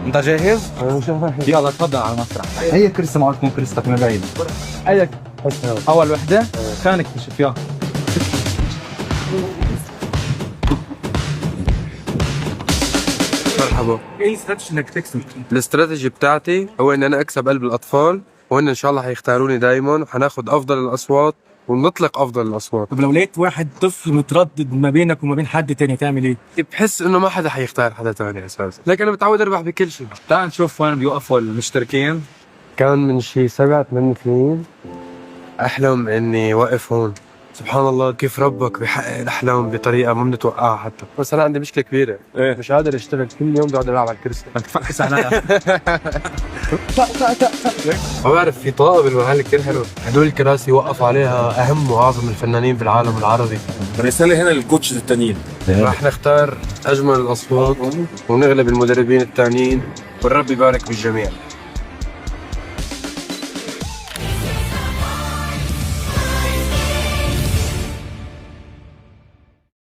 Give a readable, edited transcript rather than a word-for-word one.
انت جاهز؟ يلا تفضل على المسرح. هي كرسي معكم كرسيتك من بعيد. ايك اول وحده خلينا نكتشف. يلا مرحبا. ايه الاستراتيجي انك تكسب؟ الاستراتيجي بتاعتي هو ان انا اكسب قلب الاطفال، وان ان شاء الله حيختاروني دايما، وحناخد افضل الاصوات ونطلق افضل الاصوات. طب لو لقيت واحد طفل متردد ما بينك وما بين حد تاني تعمل ايه؟ بحس انه ما حدا حيختار حدا ثاني اساسا، لكن انا متعود اربح بكل شيء. تعال نشوف وين بيوقفوا المشتركين. كان من شي 7-8 سنين احلم اني واقف هون. سبحان الله كيف ربك بيحقق الاحلام بطريقه ما بنتوقعها حتى. بس انا عندي مشكله كبيره، ايه؟ مش قادر اشتغل، كل يوم بقعد العب على الكرسي. بدك تفحص عليها. ما بعرف، في طاقه بالمحل كثير حلو. هدول الكراسي وقفوا عليها اهم واعظم الفنانين بالعالم العربي. رسالة هنا للكوتشز التانيين. راح نختار اجمل الاصوات ونغلب المدربين الثانيين، والرب يبارك بالجميع.